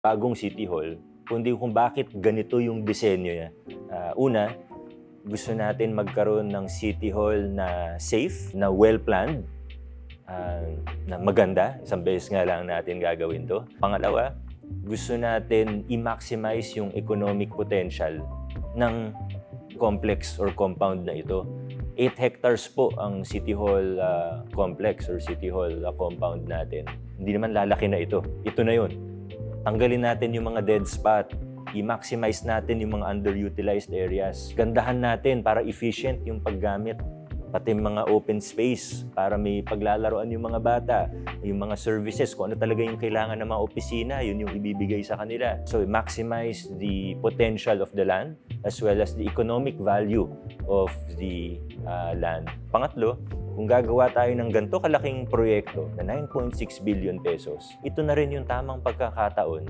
bagong City Hall, kundi kung bakit ganito yung disenyo niya. Una, gusto natin magkaroon ng City Hall na safe, na well-planned, na maganda. Isang beses nga lang natin gagawin to. Pangalawa, gusto natin i-maximize yung economic potential ng complex or compound na ito. 8 hectares po ang City Hall complex or City Hall compound natin. Hindi naman lalaki na ito. Ito na yun. Tanggalin natin yung mga dead spot. I-maximize natin yung mga underutilized areas. Gandahan natin para efficient yung paggamit. Pati mga open space para may paglalaroan yung mga bata, yung mga services, kung ano talaga yung kailangan ng mga opisina, yun yung ibibigay sa kanila. So, maximize the potential of the land as well as the economic value of the land. Pangatlo, kung gagawa tayo ng ganito kalaking proyekto na 9.6 billion pesos, ito na rin yung tamang pagkakataon